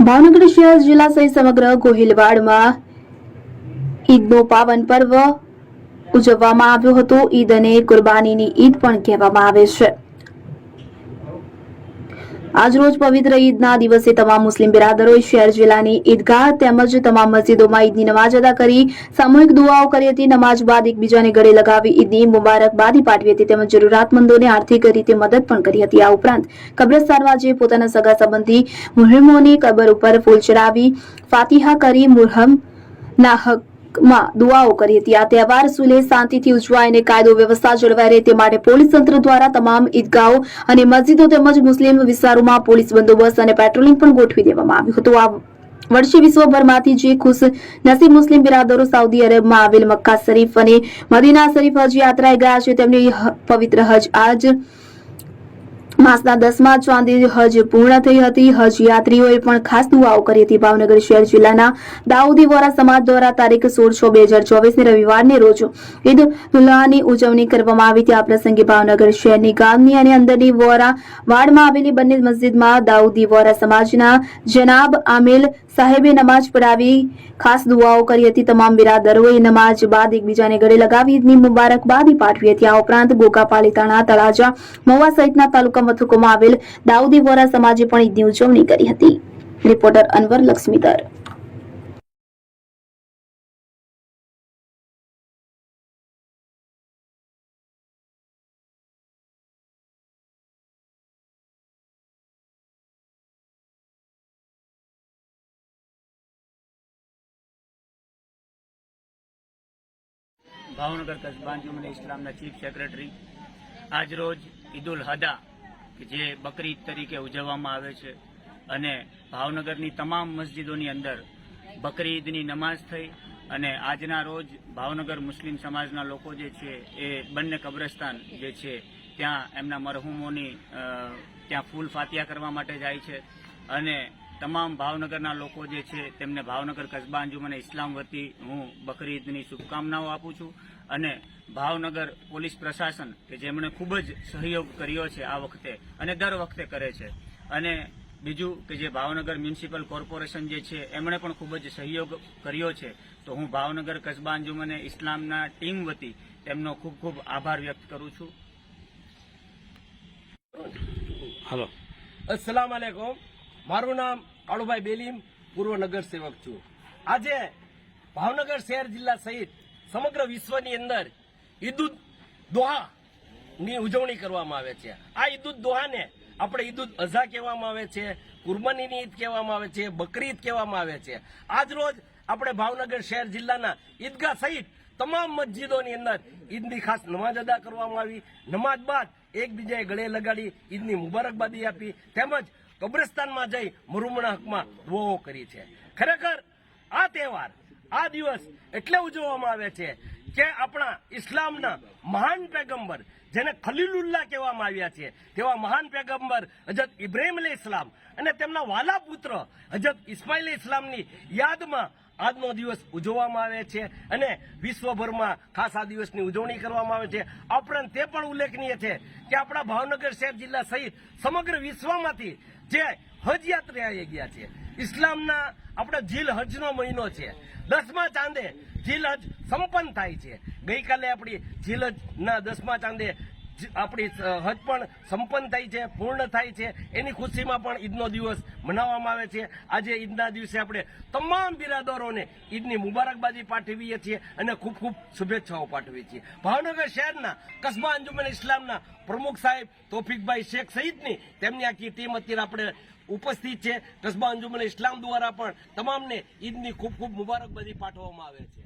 ભાવનગર શહેર જિલ્લા સહિત સમગ્ર ગોહિલવાડમાં ઈદનો પાવન પર્વ ઉજવવામાં આવ્યો હતો। ઈદ અને કુરબાનીની ઈદ પણ કહેવામાં આવે છે। આજરોજ પવિત્ર ઈદના દિવસે તમામ મુસ્લિમ બિરાદરોએ શહેર જિલ્લાની ઈદગાહ તેમજ તમામ મસ્જિદોમાં ઈદની નમાજ અદા કરી સામૂહિક દુઆઓ કરી હતી। નમાજ બાદ એકબીજાને ગળે લગાવી ઈદની મુબારકબાદી પાઠવી હતી તેમજ જરૂરિયાતમંદોને આર્થિક રીતે મદદ પણ કરી હતી। આ ઉપરાંત કબ્રસ્તાનમાં જે પોતાના સગા સંબંધી મુહર્રમોની કબર ઉપર ફૂલ ચડાવી ફાતિહા કરી મુહર્રમના હકમાં દુઆઓ કરી હતી। આ તહેવાર સુલે શાંતિથી ઉજવાય અને કાયદો વ્યવસ્થા જળવાઈ રહે તે માટે પોલીસ તંત્ર દ્વારા તમામ ઈદગાહો અને મસ્જિદો તેમજ મુસ્લિમ વિસ્તારોમાં પોલીસ બંદોબસ્ત અને પેટ્રોલિંગ પણ ગોઠવી દેવામાં આવ્યું હતું। આ વર્ષે વિશ્વભરમાંથી જે ખુશ નસીબ મુસ્લિમ બિરાદરો સાઉદી અરબમાં આવેલ મક્કા શરીફ અને મદીના શરીફ હજ યાત્રાએ ગયા છે તેમની પવિત્ર હજ આજ માસના 10મા ચાંદે હજ પૂર્ણ થઈ હતી। હજ યાત્રીઓએ પણ ખાસ દુઆઓ કરી હતી। ભાવનગર શહેર જિલ્લાના દાઉદી વોરા સમાજ દ્વારા તારીખ 16/6/2024 રવિવારને રોજ ઈદ ઉલ્લાહની ઉજવણી કરવામાં આવી હતી। આ પ્રસંગે ભાવનગર શહેરની ગામની અને અંદરની વોરા વાડમાં આવેલી બંને મસ્જિદમાં દાઉદી વોરા સમાજના જનાબ આમિલ સાહેબે નમાજ પઢાવી ખાસ દુઆઓ કરી હતી। તમામ બિરાદરોએ નમાજ બાદ એકબીજાને ગળે લગાવી ઈદની મુબારકબાદી પાઠવી હતી। આ ઉપરાંત ગોગા પાલીતાણા તળાજા મહુવા સહિતના તાલુકા મથકોમાં આવેલ દાઉદી વોરા સમાજે પણ ઈદની ઉજવણી કરી હતી। રિપોર્ટર અનવર લક્ષ્મીધર। ભાવનગર કસ્બા અંજુમન ઇસ્લામના ચીફ સેક્રેટરી આજરોજ ઈદુલ અઝહા કે જે બકરી ઈદ તરીકે ઉજવવામાં આવે છે અને ભાવનગરની તમામ મસ્જિદોની અંદર બકરી ઈદની નમાઝ થઈ અને આજના રોજ ભાવનગર મુસ્લિમ સમાજના લોકો જે છે એ બંને કબ્રસ્તાન જે છે ત્યાં એમના મરહુમોની ત્યાં ફૂલ ફાતિહા કરવા માટે જાય છે અને તમામ ભાવનગરના લોકો જે છે તેમને ભાવનગર કસ્બા અંજુમન ઇસ્લામ વતી હું બકરી ઈદની શુભકામનાઓ આપું છું અને ભાવનગર પોલીસ પ્રશાસન કે જેમણે ખૂબ જ સહયોગ કર્યો છે આ વખતે અને દર વખતે કરે છે અને બીજું કે જે ભાવનગર મ્યુનિસિપલ કોર્પોરેશન જે છે એમણે પણ ખૂબ જ સહયોગ કર્યો છે તો હું ભાવનગર કસ્બા અંજુમન ઇસ્લામના ટીમ વતી તેમનો ખૂબ ખૂબ આભાર વ્યક્ત કરું છું। हेलो अस्सलाम वालेकुम। मारू नाम काळुभाई बेलीम, पूर्व नगर सेवक छू। आज भावनगर शहर जिल्ला सहित समग्र विश्वनी अंदर ईद उल दोहा ની ઉજવણી કરવામાં આવે છે। આ ઈદ ઉલ દોહાને આપણે ઈદ ઉલ અઝહા કહેવામાં આવે છે, કુરબાનીની ઈદ કહેવામાં આવે છે, બકરી ઈદ કહેવામાં આવે છે। આજ રોજ આપણે ભાવનગર શહેર જિલ્લાના ઈદગાહ સહિત તમામ મસ્જિદોની અંદર ઈદની ખાસ નમાજ અદા કરવામાં આવી। નમાજ બાદ એકબીજાએ ગળે લગાડી ઈદની મુબારકબાદી આપી તેમજ કબ્રસ્તાનમાં જઈ મરહુમના હકમાં દુઆઓ કરી છે। ખરેખર આ તહેવાર આ દિવસ એટલે ઉજવવામાં આવે છે કે આપણા ઇસ્લામના મહાન પૈગંબર જેને ખલીલુલ્લાહ કહેવામાં આવ્યા છે તેવા મહાન પૈગંબર હજરત ઇબ્રાહીમ અલૈહિસ્સલામ અને તેમના વાલા પુત્ર હજરત ઇસ્માઇલ ઇસ્લામની યાદમાં આજનો દિવસ ઉજવવામાં આવે છે અને વિશ્વભરમાં ખાસ આ દિવસની ઉજવણી કરવામાં આવે છે। આ ઉપરાંત તે પણ ઉલ્લેખનીય છે કે આપણા ભાવનગર શહેર જિલ્લા સહિત સમગ્ર વિશ્વમાંથી જે હજ યાત્રાએ ગયા છે ઇસ્લામના આપણા જીલ હજનો મહિનો છે 10મા ચાંદે જીલ હજ સંપન્ન થાય છે। ગઈકાલે આપણી જીલ હજના 10મા ચાંદે આપણી હજ પણ સંપન્ન થાય છે, પૂર્ણ થાય છે। એની ખુશીમાં પણ ઈદનો દિવસ મનાવવામાં આવે છે। આજે ઈદના દિવસે આપણે તમામ બિરાદરોને ઈદની મુબારકબાદી પાઠવીએ છીએ અને ખૂબ ખૂબ શુભેચ્છાઓ પાઠવીએ છીએ। ભાવનગર શહેરના કસ્બા અંજુમન ઇસ્લામના પ્રમુખ સાહેબ તોફિકભાઈ શેખ સહિતની તેમની આખી ટીમ અત્યારે આપણે ઉપસ્થિત છે। કસ્બા અંજુમન ઇસ્લામ દ્વારા પણ તમામને ઈદની ખૂબ ખૂબ મુબારકબાદી પાઠવવામાં આવે છે।